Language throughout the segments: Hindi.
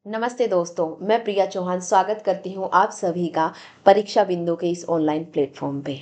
नमस्ते दोस्तों, मैं प्रिया चौहान स्वागत करती हूँ आप सभी का परीक्षा बिंदु के इस ऑनलाइन प्लेटफॉर्म पे।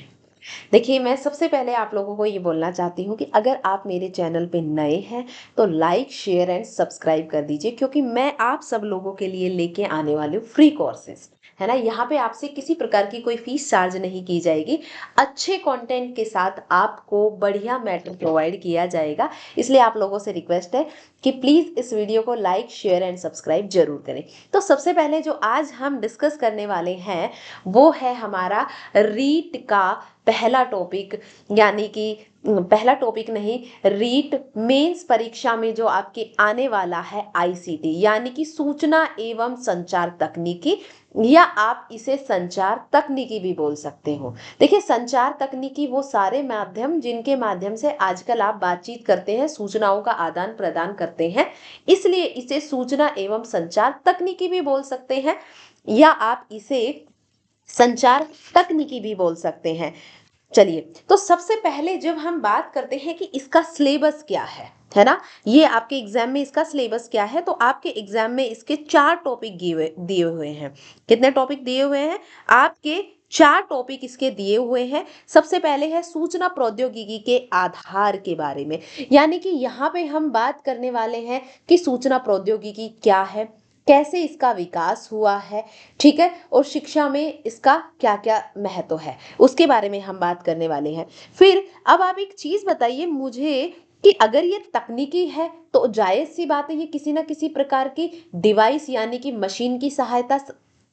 देखिए, मैं सबसे पहले आप लोगों को ये बोलना चाहती हूँ कि अगर आप मेरे चैनल पे नए हैं तो लाइक, शेयर एंड सब्सक्राइब कर दीजिए, क्योंकि मैं आप सब लोगों के लिए लेके आने वाली हूँ फ्री कोर्सेज, है ना। यहाँ पे आपसे किसी प्रकार की कोई फीस चार्ज नहीं की जाएगी। अच्छे कंटेंट के साथ आपको बढ़िया मैटर प्रोवाइड किया जाएगा। इसलिए आप लोगों से रिक्वेस्ट है कि प्लीज इस वीडियो को लाइक, शेयर एंड सब्सक्राइब जरूर करें। तो सबसे पहले जो आज हम डिस्कस करने वाले हैं वो है हमारा रीट का पहला टॉपिक, यानी कि पहला टॉपिक नहीं, रीट मेंस परीक्षा में जो आपके आने वाला है आईसीटी, यानी कि सूचना एवं संचार तकनीकी, या आप इसे संचार तकनीकी भी बोल सकते हो। देखिए, संचार तकनीकी वो सारे माध्यम जिनके माध्यम से आजकल आप बातचीत करते हैं, सूचनाओं का आदान प्रदान करते हैं, इसलिए इसे सूचना एवं संचार तकनीकी भी बोल सकते हैं, या आप इसे संचार तकनीकी भी बोल सकते हैं। चलिए, तो सबसे पहले जब हम बात करते हैं कि इसका सिलेबस क्या है ना, ये आपके एग्जाम में इसका सिलेबस क्या है, तो आपके एग्जाम में इसके 4 टॉपिक दिए हुए हैं। कितने टॉपिक दिए हुए हैं? आपके 4 टॉपिक इसके दिए हुए हैं। सबसे पहले है सूचना प्रौद्योगिकी के आधार के बारे में, यानी कि यहाँ पे हम बात करने वाले हैं कि सूचना प्रौद्योगिकी क्या है, कैसे इसका विकास हुआ है, ठीक है, और शिक्षा में इसका क्या क्या महत्व है, उसके बारे में हम बात करने वाले हैं। फिर अब आप एक चीज बताइए मुझे कि अगर ये तकनीकी है तो जायज सी बात है, ये किसी ना किसी प्रकार की डिवाइस यानी कि मशीन की सहायता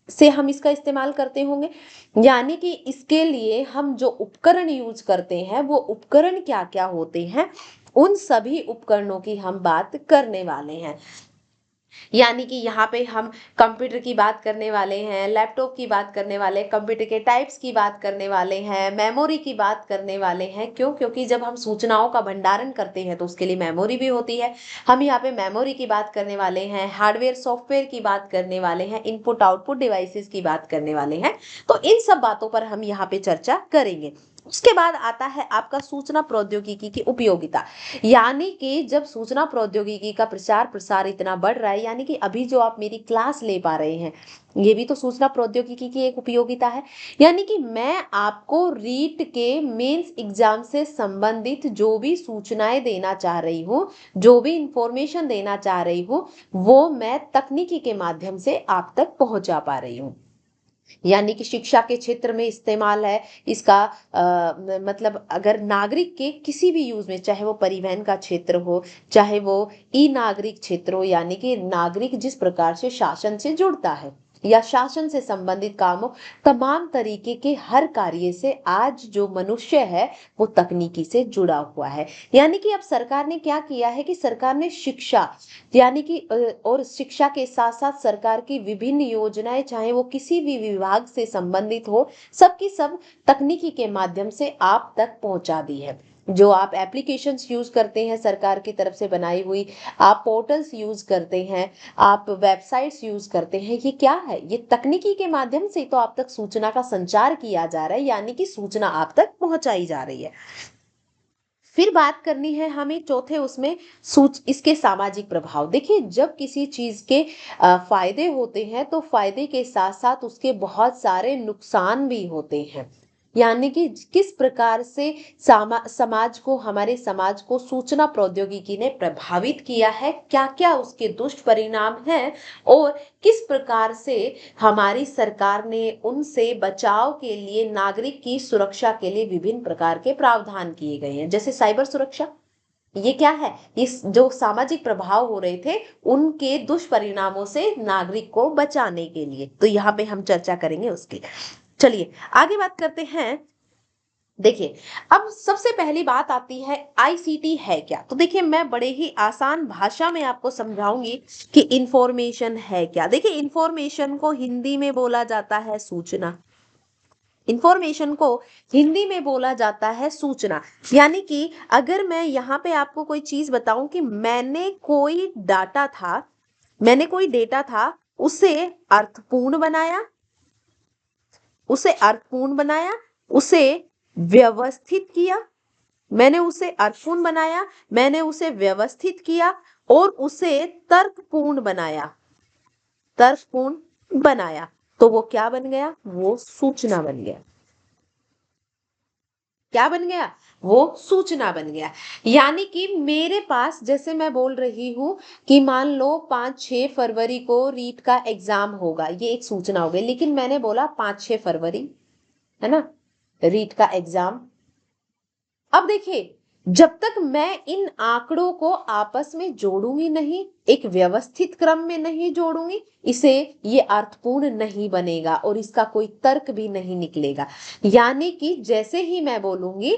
से हम इसका इस्तेमाल करते होंगे, यानी कि इसके लिए हम जो उपकरण यूज करते हैं वो उपकरण क्या क्या होते हैं, उन सभी उपकरणों की हम बात करने वाले हैं। यानी कि यहाँ पे हम कंप्यूटर की बात करने वाले हैं, लैपटॉप की बात करने वाले हैं, कंप्यूटर के टाइप्स की बात करने वाले हैं, मेमोरी की बात करने वाले हैं। क्यों? क्योंकि जब हम सूचनाओं का भंडारण करते हैं तो उसके लिए मेमोरी भी होती है। हम यहाँ पे मेमोरी की बात करने वाले हैं, हार्डवेयर सॉफ्टवेयर की बात करने वाले हैं, इनपुट आउटपुट डिवाइसेस की बात करने वाले हैं। तो इन सब बातों पर हम यहाँ पे चर्चा करेंगे। उसके बाद आता है आपका सूचना प्रौद्योगिकी की उपयोगिता, यानी कि जब सूचना प्रौद्योगिकी का प्रचार प्रसार इतना बढ़ रहा है, यानी कि अभी जो आप मेरी क्लास ले पा रहे हैं, ये भी तो सूचना प्रौद्योगिकी की एक उपयोगिता है। यानी कि मैं आपको रीट के मेंस एग्जाम से संबंधित जो भी सूचनाएं देना चाह रही हूँ, जो भी इंफॉर्मेशन देना चाह रही हूँ, वो मैं तकनीकी के माध्यम से आप तक पहुंचा पा रही हूँ। यानी कि शिक्षा के क्षेत्र में इस्तेमाल है इसका, मतलब अगर नागरिक के किसी भी यूज में, चाहे वो परिवहन का क्षेत्र हो, चाहे वो ई नागरिक क्षेत्र हो, यानी कि नागरिक जिस प्रकार से शासन से जुड़ता है या शासन से संबंधित काम हो, तमाम तरीके के हर कार्य से आज जो मनुष्य है वो तकनीकी से जुड़ा हुआ है। यानी कि अब सरकार ने क्या किया है कि सरकार ने शिक्षा, यानी कि और शिक्षा के साथ साथ सरकार की विभिन्न योजनाएं, चाहे वो किसी भी विभाग से संबंधित हो, सबकी सब तकनीकी के माध्यम से आप तक पहुंचा दी है। जो आप एप्लीकेशंस यूज करते हैं सरकार की तरफ से बनाई हुई, आप पोर्टल्स यूज करते हैं, आप वेबसाइट्स यूज करते हैं, ये क्या है? ये तकनीकी के माध्यम से तो आप तक सूचना का संचार किया जा रहा है, यानी कि सूचना आप तक पहुंचाई जा रही है। फिर बात करनी है हमें चौथे उसमें इसके सामाजिक प्रभाव। देखिए, जब किसी चीज के फायदे होते हैं तो फायदे के साथ साथ उसके बहुत सारे नुकसान भी होते हैं। यानी कि किस प्रकार से समाज को, हमारे समाज को सूचना प्रौद्योगिकी ने प्रभावित किया है, क्या क्या उसके दुष्परिणाम हैं, और किस प्रकार से हमारी सरकार ने उनसे बचाव के लिए, नागरिक की सुरक्षा के लिए विभिन्न प्रकार के प्रावधान किए गए हैं, जैसे साइबर सुरक्षा। ये क्या है? इस जो सामाजिक प्रभाव हो रहे थे उनके दुष्परिणामों से नागरिक को बचाने के लिए, तो यहाँ पे हम चर्चा करेंगे उसकी। चलिए आगे बात करते हैं। देखिए, अब सबसे पहली बात आती है आईसीटी है क्या। तो देखिए, मैं बड़े ही आसान भाषा में आपको समझाऊंगी कि इंफॉर्मेशन है क्या। देखिए, इंफॉर्मेशन को हिंदी में बोला जाता है सूचना। इंफॉर्मेशन को हिंदी में बोला जाता है सूचना। यानी कि अगर मैं यहाँ पे आपको कोई चीज बताऊं कि मैंने कोई डेटा था, उसे अर्थपूर्ण बनाया, उसे व्यवस्थित किया, मैंने उसे व्यवस्थित किया और उसे तर्कपूर्ण बनाया। तर्कपूर्ण बनाया, तो वो क्या बन गया? वो सूचना बन गया। क्या बन गया? वो सूचना बन गया। यानी कि मेरे पास, जैसे मैं बोल रही हूं कि मान लो 5-6 फरवरी को रीट का एग्जाम होगा, ये एक सूचना हो गई, लेकिन मैंने बोला 5-6 फरवरी, है ना, रीट का एग्जाम। अब देखिए, जब तक मैं इन आंकड़ों को आपस में जोड़ूंगी नहीं, एक व्यवस्थित क्रम में नहीं जोड़ूंगी, इसे ये अर्थपूर्ण नहीं बनेगा और इसका कोई तर्क भी नहीं निकलेगा। यानी कि जैसे ही मैं बोलूंगी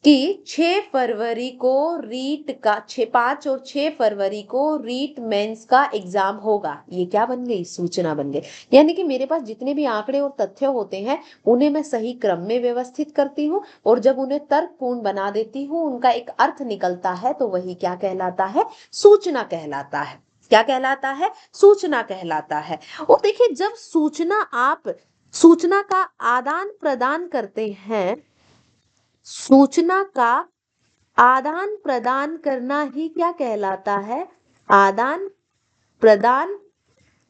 कि 6 फरवरी को रीट का 5 और 6 फरवरी को रीट मेंस का एग्जाम होगा, ये क्या बन गई? सूचना बन गई। यानी कि मेरे पास जितने भी आंकड़े और तथ्य होते हैं उन्हें मैं सही क्रम में व्यवस्थित करती हूँ, और जब उन्हें तर्कपूर्ण बना देती हूँ, उनका एक अर्थ निकलता है, तो वही क्या कहलाता है? सूचना कहलाता है। क्या कहलाता है? सूचना कहलाता है। और देखिए, जब आप सूचना का आदान प्रदान करते हैं, सूचना का आदान प्रदान करना ही क्या कहलाता है? आदान प्रदान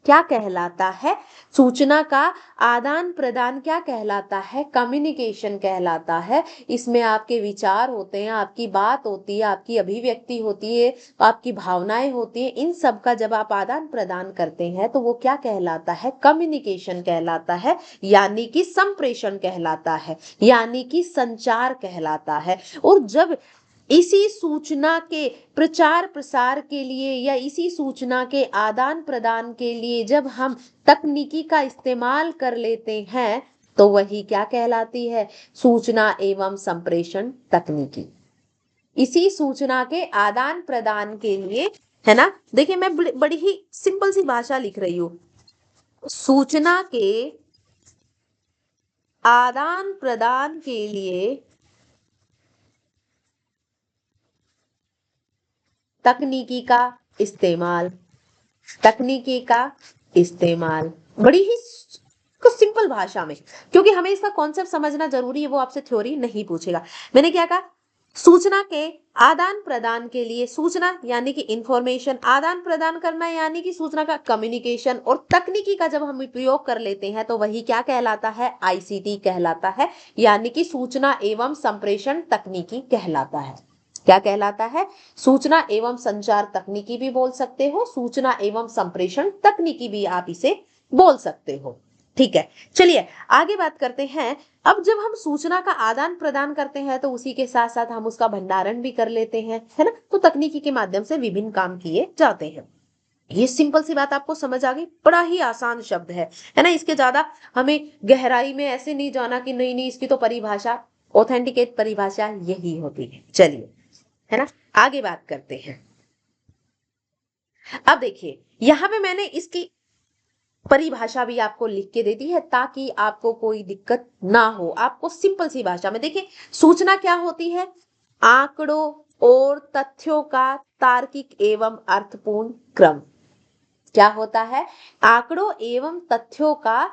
क्या कहलाता है? सूचना का आदान प्रदान क्या कहलाता है? कम्युनिकेशन कहलाता है। इसमें आपके विचार होते हैं, आपकी बात होती है, आपकी अभिव्यक्ति होती है, आपकी भावनाएं होती हैं। इन सब का जब आप आदान प्रदान करते हैं तो वो क्या कहलाता है? कम्युनिकेशन कहलाता है, यानी कि संप्रेषण कहलाता है, यानी कि संचार कहलाता है। और जब इसी सूचना के प्रचार प्रसार के लिए या इसी सूचना के आदान प्रदान के लिए जब हम तकनीकी का इस्तेमाल कर लेते हैं, तो वही क्या कहलाती है? सूचना एवं संप्रेषण तकनीकी। इसी सूचना के आदान प्रदान के लिए, है ना, देखिए मैं बड़ी ही सिंपल सी भाषा लिख रही हूं। सूचना के आदान प्रदान के लिए तकनीकी का इस्तेमाल, तकनीकी का इस्तेमाल, बड़ी ही कुछ सिंपल भाषा में, क्योंकि हमें इसका कॉन्सेप्ट समझना जरूरी है, वो आपसे थ्योरी नहीं पूछेगा। मैंने क्या कहा? सूचना के आदान प्रदान के लिए, सूचना यानी कि इंफॉर्मेशन, आदान प्रदान करना यानी कि सूचना का कम्युनिकेशन, और तकनीकी का जब हम प्रयोग कर लेते हैं तो वही क्या कहलाता है? आईसीटी कहलाता है, यानी कि सूचना एवं संप्रेषण तकनीकी कहलाता है। क्या कहलाता है? सूचना एवं संचार तकनीकी भी बोल सकते हो, सूचना एवं संप्रेषण तकनीकी भी आप इसे बोल सकते हो। ठीक है, चलिए आगे बात करते हैं। अब जब हम सूचना का आदान प्रदान करते हैं तो उसी के साथ साथ हम उसका भंडारण भी कर लेते हैं, है ना, तो तकनीकी के माध्यम से विभिन्न काम किए जाते हैं। ये सिंपल सी बात आपको समझ आ गई? बड़ा ही आसान शब्द है ना, इसके ज्यादा हमें गहराई में ऐसे नहीं जाना कि नहीं नहीं इसकी तो परिभाषा, ऑथेंटिकेट परिभाषा यही होती है। चलिए, है ना, आगे बात करते हैं। अब देखिए, यहां पे मैंने इसकी परिभाषा भी आपको लिख के दे दी है ताकि आपको कोई दिक्कत ना हो। आपको सिंपल सी भाषा में, देखिए सूचना क्या होती है? आंकड़ों और तथ्यों का तार्किक एवं अर्थपूर्ण क्रम। क्या होता है? आंकड़ों एवं तथ्यों का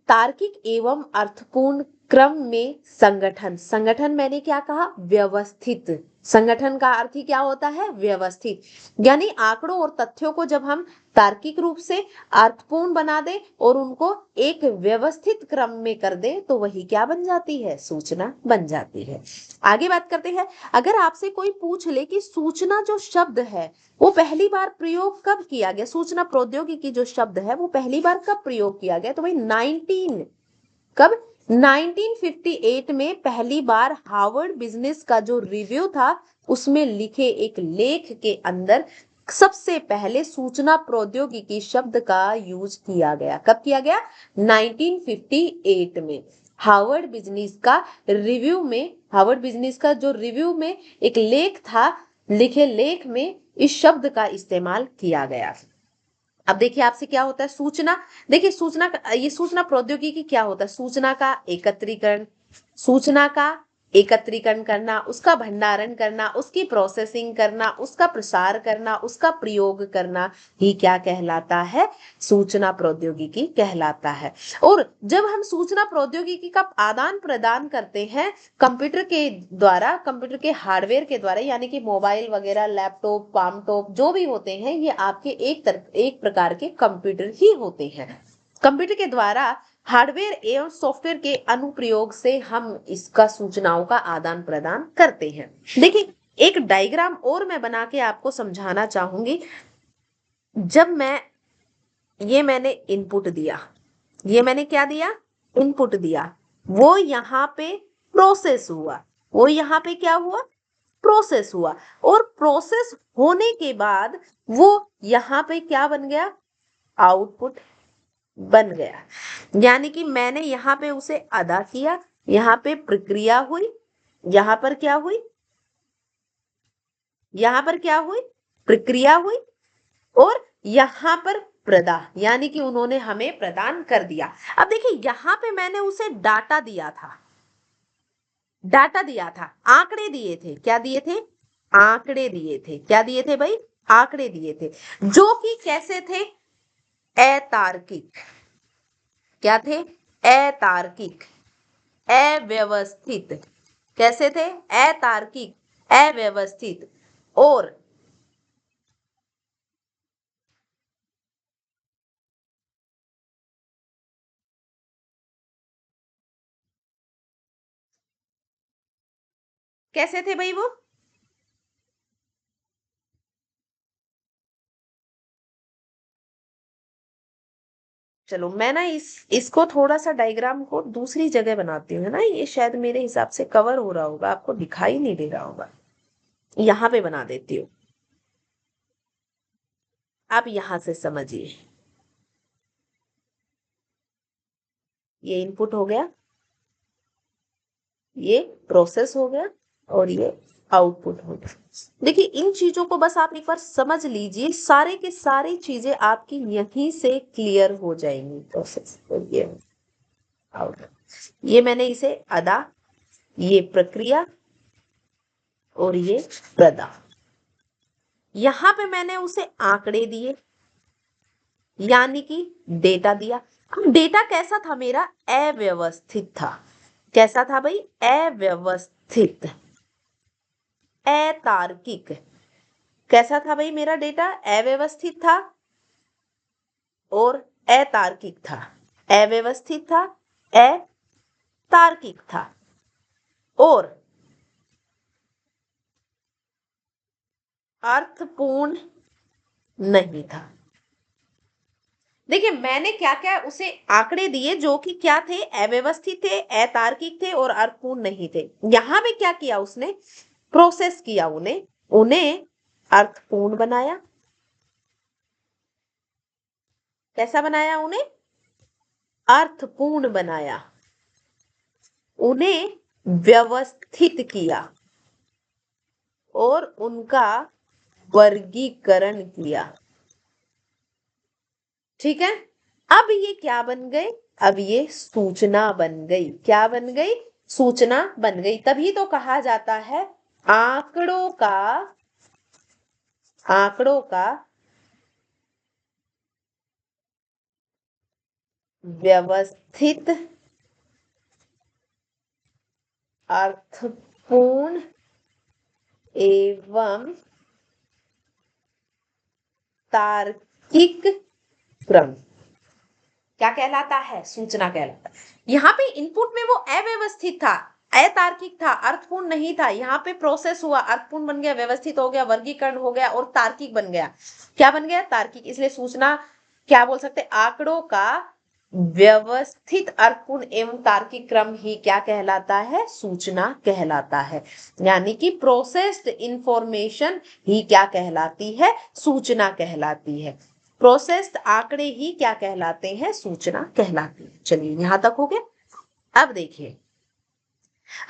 तार्किक एवं अर्थपूर्ण क्रम में संगठन। संगठन मैंने क्या कहा? व्यवस्थित। संगठन का अर्थ ही क्या होता है? व्यवस्थित। यानी आंकड़ों और तथ्यों को जब हम तार्किक रूप से अर्थपूर्ण बना दे और उनको एक व्यवस्थित क्रम में कर दे तो वही क्या बन जाती है? सूचना बन जाती है। आगे बात करते हैं। अगर आपसे कोई पूछ ले कि सूचना जो शब्द है वो पहली बार प्रयोग कब किया गया, सूचना प्रौद्योगिकी जो शब्द है वो पहली बार कब प्रयोग किया गया, तो भाई 1958 में पहली बार हार्वर्ड बिजनेस का जो रिव्यू था उसमें लिखे एक लेख के अंदर सबसे पहले सूचना प्रौद्योगिकी शब्द का यूज किया गया। कब किया गया? 1958 में। हार्वर्ड बिजनेस का रिव्यू में, हार्वर्ड बिजनेस का जो रिव्यू में एक लेख था, लिखे लेख में इस शब्द का इस्तेमाल किया गया। अब देखिए आपसे क्या होता है? सूचना, देखिए सूचना, ये सूचना प्रौद्योगिकी क्या होता है? सूचना का एकत्रीकरण, सूचना का एकत्रीकरण करना, उसका भंडारण करना, उसकी प्रोसेसिंग करना, उसका प्रसार करना, उसका प्रयोग करना ही क्या कहलाता है? सूचना प्रौद्योगिकी कहलाता है। और जब हम सूचना प्रौद्योगिकी का आदान प्रदान करते हैं कंप्यूटर के द्वारा, कंप्यूटर के हार्डवेयर के द्वारा, यानी कि मोबाइल वगैरह, लैपटॉप, पामटॉप जो भी होते हैं, ये आपके एक प्रकार के कंप्यूटर ही होते हैं। कंप्यूटर के द्वारा हार्डवेयर एवं सॉफ्टवेयर के अनुप्रयोग से हम इसका सूचनाओं का आदान प्रदान करते हैं। देखिए, एक डायग्राम और मैं बना के आपको समझाना चाहूंगी। जब मैंने इनपुट दिया, ये मैंने क्या दिया? इनपुट दिया। वो यहाँ पे प्रोसेस हुआ, वो यहाँ पे क्या हुआ? प्रोसेस हुआ। और प्रोसेस होने के बाद वो यहाँ पे क्या बन गया? आउटपुट बन गया। यानी कि मैंने यहाँ पे उसे अदा किया, यहाँ पे प्रक्रिया हुई, यहाँ पर क्या हुई? यहाँ पर क्या हुई? प्रक्रिया हुई। और यहाँ पर प्रदा, यानी कि उन्होंने हमें प्रदान कर दिया। अब देखिए, यहाँ पे मैंने उसे डाटा दिया था, डाटा दिया था, आंकड़े दिए थे। क्या दिए थे? आंकड़े दिए थे। क्या दिए थे भाई? आंकड़े दिए थे, जो कि कैसे थे? अतार्किक। क्या थे? अतार्किक, अव्यवस्थित। कैसे थे? अतार्किक, अव्यवस्थित। और कैसे थे भाई वो? चलो मैं ना इसको थोड़ा सा डायग्राम को दूसरी जगह बनाती हूँ, है ना। ये शायद मेरे हिसाब से कवर हो रहा होगा, आपको दिखाई नहीं दे रहा होगा। यहाँ पे बना देती हूँ, आप यहां से समझिए। ये इनपुट हो गया, ये प्रोसेस हो गया, और ये आउटपुट हो गया। देखिए, इन चीजों को बस आप एक बार समझ लीजिए, सारे के सारी चीजें आपकी यहीं से क्लियर हो जाएंगी। प्रोसेस, और ये आउटपुट, ये मैंने इसे अदा, ये प्रक्रिया, और ये प्रदा। यहां पे मैंने उसे आंकड़े दिए, यानी कि डेटा दिया। अब डेटा कैसा था मेरा? अव्यवस्थित था। कैसा था भाई? अव्यवस्थित, अतार्किक। कैसा था भाई मेरा डेटा? अव्यवस्थित था और अतार्किक था। अव्यवस्थित था, अतार्किक था, और अर्थपूर्ण नहीं था। देखिए, मैंने क्या क्या उसे आंकड़े दिए, जो कि क्या थे? अव्यवस्थित थे, अतार्किक थे, और अर्थपूर्ण नहीं थे। यहां पे क्या किया उसने? प्रोसेस किया, उन्हें उन्हें अर्थपूर्ण बनाया। कैसा बनाया? उन्हें अर्थपूर्ण बनाया, उन्हें व्यवस्थित किया, और उनका वर्गीकरण किया। ठीक है। अब ये क्या बन गए? अब ये सूचना बन गई। क्या बन गई? सूचना बन गई। तभी तो कहा जाता है आंकड़ों का, आंकड़ों का व्यवस्थित, अर्थपूर्ण एवं तार्किक क्रम क्या कहलाता है? सूचना कहलाता है। यहाँ पे इनपुट में वो अव्यवस्थित था, अतार्किक था, अर्थपूर्ण नहीं था। यहाँ पे प्रोसेस हुआ, अर्थपूर्ण बन गया, व्यवस्थित हो गया, वर्गीकरण हो गया, और तार्किक बन गया। क्या बन गया? तार्किक। इसलिए सूचना क्या बोल सकते? आंकड़ों का व्यवस्थित, अर्थपूर्ण एवं तार्किक क्रम ही क्या कहलाता है? सूचना कहलाता है। यानी कि प्रोसेस्ड इंफॉर्मेशन ही क्या कहलाती है? सूचना कहलाती है। प्रोसेस्ड आंकड़े ही क्या कहलाते हैं? सूचना कहलाती है। चलिए, यहां तक हो गया। अब देखिए,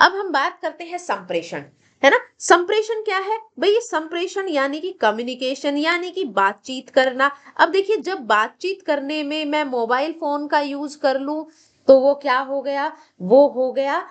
अब हम बात करते हैं संप्रेषण, है ना। संप्रेषण क्या है भाई? ये संप्रेषण यानी कि कम्युनिकेशन, यानी कि बातचीत करना। अब देखिए, जब बातचीत करने में मैं मोबाइल फोन का यूज कर लूं, तो वो क्या हो गया? वो हो गया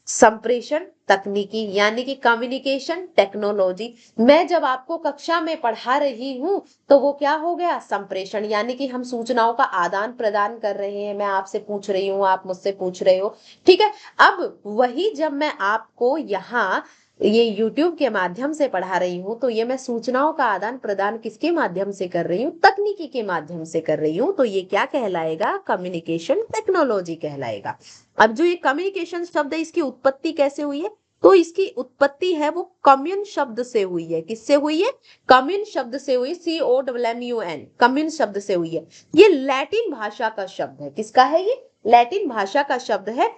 संप्रेषण तकनीकी यानी कि कम्युनिकेशन टेक्नोलॉजी। मैं जब आपको कक्षा में पढ़ा रही हूं तो वो क्या हो गया, संप्रेषण, यानी कि हम सूचनाओं का आदान प्रदान कर रहे हैं। मैं आपसे पूछ रही हूँ, आप मुझसे पूछ रहे हो, ठीक है। अब वही जब मैं आपको यहाँ ये YouTube के माध्यम से पढ़ा रही हूँ तो ये मैं सूचनाओं का आदान प्रदान किसके माध्यम से कर रही हूँ, तकनीकी के माध्यम से कर रही हूँ। तो ये क्या कहलाएगा, कम्युनिकेशन टेक्नोलॉजी कहलाएगा। अब जो ये कम्युनिकेशन शब्द है, इसकी उत्पत्ति कैसे हुई है, तो इसकी उत्पत्ति है वो कम्युन शब्द से हुई है। किससे हुई है, कम्युन शब्द से हुई, COMMUN, कम्युन शब्द से हुई है। ये लैटिन भाषा का शब्द है। किसका है ये, लैटिन भाषा का शब्द है,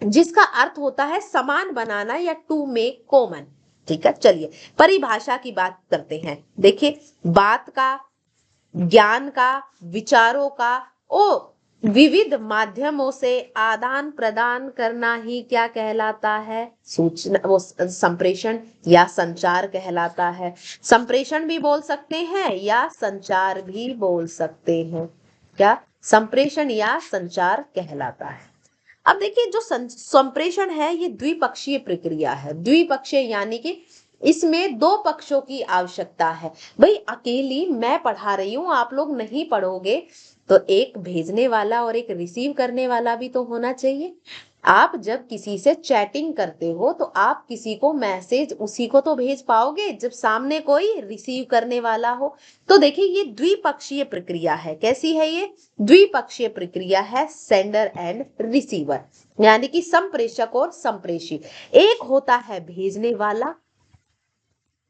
जिसका अर्थ होता है समान बनाना या टू मेक कॉमन। ठीक है, चलिए परिभाषा की बात करते हैं। देखिए, बात का, ज्ञान का, विचारों का ओ विविध माध्यमों से आदान प्रदान करना ही क्या कहलाता है, सूचना, वो संप्रेषण या संचार कहलाता है। संप्रेषण भी बोल सकते हैं या संचार भी बोल सकते हैं। क्या, संप्रेषण या संचार कहलाता है। अब देखिए, जो संप्रेषण है ये द्विपक्षीय प्रक्रिया है। द्विपक्षीय यानी कि इसमें दो पक्षों की आवश्यकता है। भाई अकेली मैं पढ़ा रही हूं, आप लोग नहीं पढ़ोगे, तो एक भेजने वाला और एक रिसीव करने वाला भी तो होना चाहिए। आप जब किसी से चैटिंग करते हो तो आप किसी को मैसेज उसी को तो भेज पाओगे जब सामने कोई रिसीव करने वाला हो। तो देखिए, ये द्विपक्षीय प्रक्रिया है। कैसी है ये, द्विपक्षीय प्रक्रिया है, सेंडर एंड रिसीवर, यानी कि संप्रेषक और संप्रेषी। एक होता है भेजने वाला,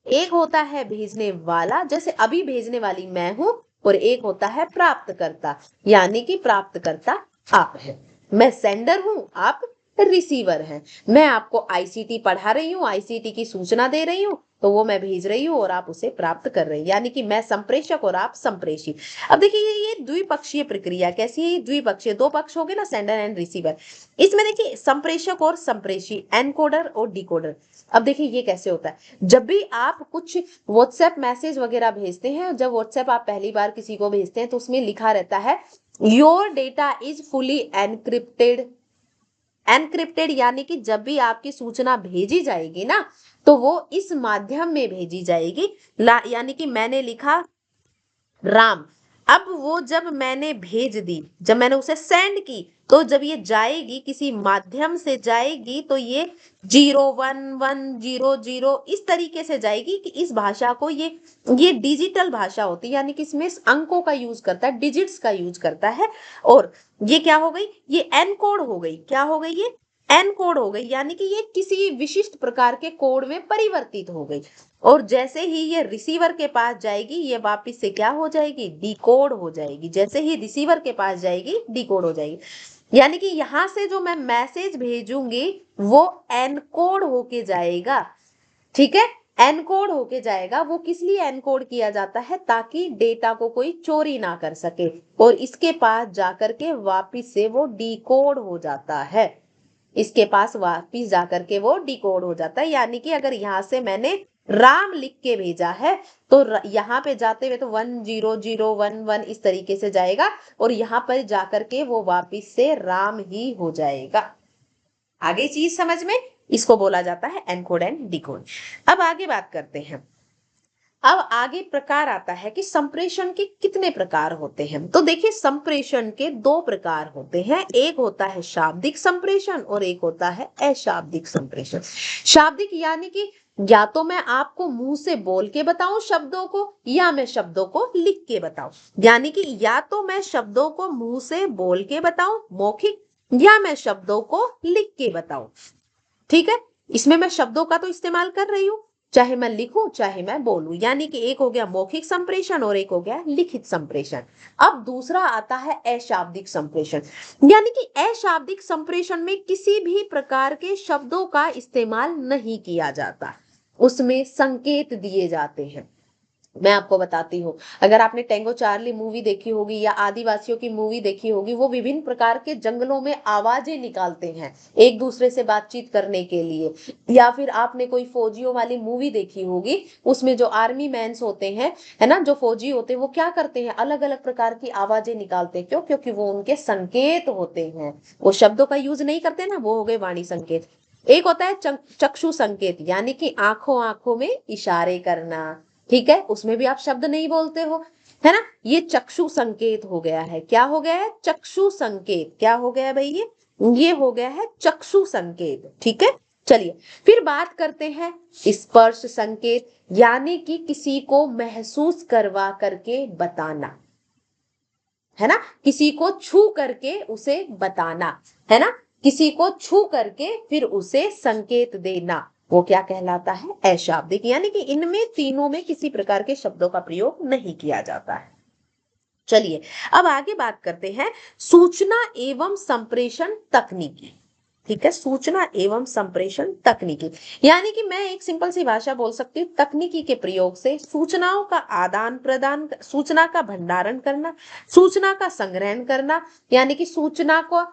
एक होता है भेजने वाला, जैसे अभी भेजने वाली मैं हूं, और एक होता है प्राप्तकर्ता, यानी कि प्राप्तकर्ता आप हैं। मैं सेंडर हूं, आप रिसीवर हैं। मैं आपको आईसीटी पढ़ा रही हूँ, आईसीटी की सूचना दे रही हूँ, तो वो मैं भेज रही हूँ और आप उसे प्राप्त कर रहे हैं, यानी कि मैं संप्रेषक और आप संप्रेषी। अब देखिए, ये द्विपक्षीय प्रक्रिया कैसी है, द्विपक्षीय, दो पक्ष हो गए ना, सेंडर एंड रिसीवर। इसमें देखिए, संप्रेषक और संप्रेषी, एनकोडर और डिकोडर। अब देखिए ये कैसे होता है, जब भी आप कुछ व्हाट्सएप मैसेज वगैरह भेजते हैं, जब व्हाट्सएप आप पहली बार किसी को भेजते हैं तो उसमें लिखा रहता है your data is fully encrypted. Encrypted यानी कि जब भी आपकी सूचना भेजी जाएगी ना, तो वो इस माध्यम में भेजी जाएगी। यानी कि मैंने लिखा राम, अब वो जब मैंने भेज दी, जब मैंने उसे सेंड की, तो जब ये जाएगी किसी माध्यम से जाएगी, तो ये 01100 इस तरीके से जाएगी कि इस भाषा को ये डिजिटल भाषा होती है, यानी कि इसमें अंकों का यूज करता है, डिजिट्स का यूज करता है। और ये क्या हो गई, ये एनकोड हो गई। क्या हो गई, ये एनकोड हो गई, यानी कि ये किसी विशिष्ट प्रकार के कोड में परिवर्तित हो गई। और जैसे ही ये रिसीवर के पास जाएगी, ये वापस से क्या हो जाएगी, डिकोड हो जाएगी। जैसे ही रिसीवर के पास जाएगी, डिकोड हो जाएगी। यानी कि यहां से जो मैं मैसेज भेजूंगी वो एनकोड होके जाएगा। ठीक है, एनकोड होके जाएगा। वो किस लिए एनकोड किया जाता है, ताकि डेटा को कोई चोरी ना कर सके, और इसके पास जाकर के वापिस से वो डिकोड हो जाता है। इसके पास वापिस जाकर के वो डिकोड हो जाता है। यानी कि अगर यहां से मैंने राम लिख के भेजा है, तो यहाँ पे जाते हुए तो 10011 इस तरीके से जाएगा, और यहाँ पर जाकर के वो वापिस से राम ही हो जाएगा। आगे चीज समझ में, इसको बोला जाता है एनकोड एंड डिकोड। अब आगे बात करते हैं। अब आगे प्रकार आता है कि संप्रेषण के कितने प्रकार होते हैं। तो देखिए, संप्रेषण के दो प्रकार होते हैं, एक होता है शाब्दिक संप्रेषण और एक होता है अशाब्दिक संप्रेषण। शाब्दिक यानी कि या तो मैं आपको मुंह से बोल के बताऊं शब्दों को, या मैं शब्दों को लिख के बताऊं। यानी कि या तो मैं शब्दों को मुंह से बोल के बताऊं मौखिक, या मैं शब्दों को लिख के बताऊं। ठीक है, इसमें मैं शब्दों का तो इस्तेमाल कर रही हूं, चाहे मैं लिखूं चाहे मैं बोलूं। यानी कि एक हो गया मौखिक संप्रेषण और एक हो गया लिखित संप्रेषण। अब दूसरा आता है अशाब्दिक संप्रेषण। यानी कि अशाब्दिक संप्रेषण में किसी भी प्रकार के शब्दों का इस्तेमाल नहीं किया जाता, उसमें संकेत दिए जाते हैं। मैं आपको बताती हूँ, अगर आपने टेंगो चार्ली मूवी देखी होगी या आदिवासियों की मूवी देखी होगी, वो विभिन्न प्रकार के जंगलों में आवाजें निकालते हैं एक दूसरे से बातचीत करने के लिए। या फिर आपने कोई फौजियों वाली मूवी देखी होगी, उसमें जो आर्मी मैन्स होते हैं, है ना, जो फौजी होते हैं, वो क्या करते हैं, अलग अलग प्रकार की आवाजें निकालते हैं। क्यों, क्योंकि वो उनके संकेत होते हैं। वो शब्दों का यूज नहीं करते ना, वो हो गए वाणी संकेत। एक होता है चक्षु संकेत, यानी कि आंखों आंखों में इशारे करना, ठीक है, उसमें भी आप शब्द नहीं बोलते हो, है ना, ये चक्षु संकेत हो गया है। क्या हो गया है? चक्षु संकेत। क्या हो गया भाई? ये हो गया है चक्षु संकेत, ठीक है। चलिए फिर बात करते हैं स्पर्श संकेत, यानी कि किसी को महसूस करवा करके बताना, है ना, किसी को छू करके उसे बताना, है ना, किसी को छू करके फिर उसे संकेत देना, वो क्या कहलाता है? अशाब्दिक। यानी कि इनमें तीनों में किसी प्रकार के शब्दों का प्रयोग नहीं किया जाता है। चलिए अब आगे बात करते हैं सूचना एवं संप्रेषण तकनीकी, ठीक है, सूचना एवं संप्रेषण तकनीकी, यानी कि मैं एक सिंपल सी भाषा बोल सकती हूँ, तकनीकी के प्रयोग से सूचनाओं का आदान प्रदान, सूचना का भंडारण करना, सूचना का संग्रहण करना, यानी कि सूचना को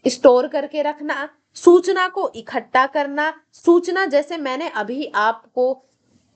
स्टोर करके रखना, सूचना को इकट्ठा करना, सूचना जैसे मैंने अभी आपको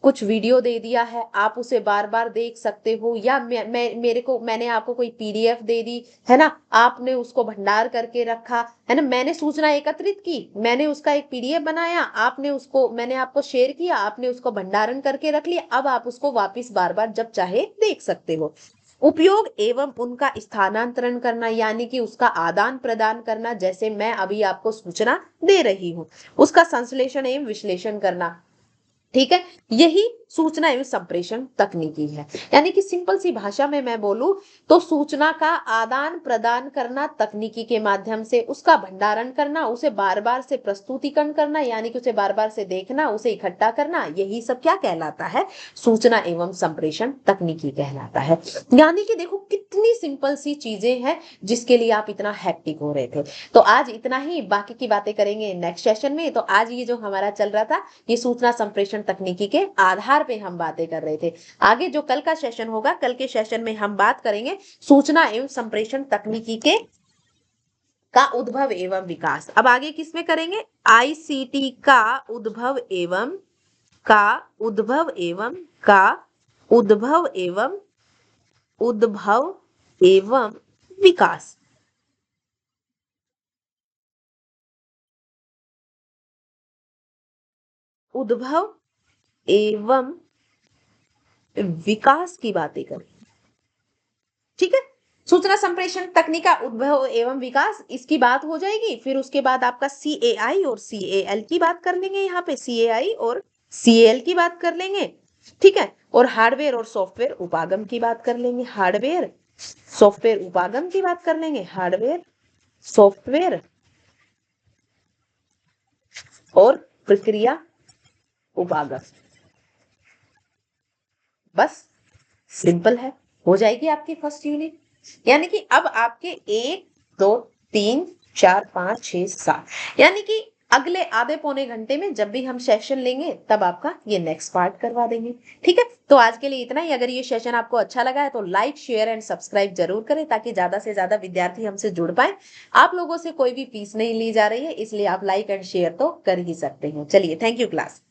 कुछ वीडियो दे दिया है, आप उसे बार बार देख सकते हो, या मैंने आपको कोई पीडीएफ दे दी, है ना, आपने उसको भंडार करके रखा, है ना, मैंने सूचना एकत्रित की, मैंने उसका एक पीडीएफ बनाया, आपने उसको, मैंने आपको शेयर किया, आपने उसको भंडारण करके रख लिया, अब आप उसको वापिस बार बार जब चाहे देख सकते हो। उपयोग एवं उनका स्थानांतरण करना, यानी कि उसका आदान प्रदान करना, जैसे मैं अभी आपको सूचना दे रही हूँ, उसका संश्लेषण एवं विश्लेषण करना, ठीक है, यही सूचना एवं संप्रेषण तकनीकी है। यानी कि सिंपल सी भाषा में मैं बोलूं तो सूचना का आदान प्रदान करना तकनीकी के माध्यम से, उसका भंडारण करना, उसे बार बार से प्रस्तुतिकरण करना, यानी कि उसे बार बार से देखना, उसे इकट्ठा करना, यही सब क्या कहलाता है? सूचना एवं संप्रेषण तकनीकी कहलाता है। यानी कि देखो कितनी सिंपल सी चीजें हैं जिसके लिए आप इतना हैप्टिक हो रहे थे। तो आज इतना ही, बाकी की बातें करेंगे नेक्स्ट सेशन में। तो आज ये जो हमारा चल रहा था, ये सूचना संप्रेषण तकनीकी के आधार पे हम बातें कर रहे थे। आगे जो कल का सेशन होगा, कल के सेशन में हम बात करेंगे सूचना एवं संप्रेषण तकनीकी के का उद्भव एवं विकास। अब आगे किसमें करेंगे? आईसीटी का उद्भव एवं का उद्भव एवं का उद्भव एवं उद्भव एवं विकास। उद्भव एवं विकास की बातें करें, ठीक है। सूचना संप्रेषण तकनीक का उद्भव एवं विकास, इसकी बात हो जाएगी। फिर उसके बाद आपका CAI और CAL की बात कर लेंगे, यहाँ पे CAI और CAL की बात कर लेंगे, ठीक है। और हार्डवेयर और सॉफ्टवेयर उपागम की बात कर लेंगे, हार्डवेयर सॉफ्टवेयर उपागम की बात कर लेंगे, हार्डवेयर सॉफ्टवेयर और प्रक्रिया उपागम। बस सिंपल है, हो जाएगी आपकी फर्स्ट यूनिट। यानी कि अब आपके 1 2 3 4 5 6 7, यानी कि अगले आधे पौने घंटे में जब भी हम सेशन लेंगे तब आपका ये नेक्स्ट पार्ट करवा देंगे, ठीक है। तो आज के लिए इतना ही। अगर ये सेशन आपको अच्छा लगा है तो लाइक शेयर एंड सब्सक्राइब जरूर करें, ताकि ज्यादा से ज्यादा विद्यार्थी हमसे जुड़ पाए। आप लोगों से कोई भी फीस नहीं ली जा रही है, इसलिए आप लाइक एंड शेयर तो कर ही सकते हैं। चलिए, थैंक यू क्लास।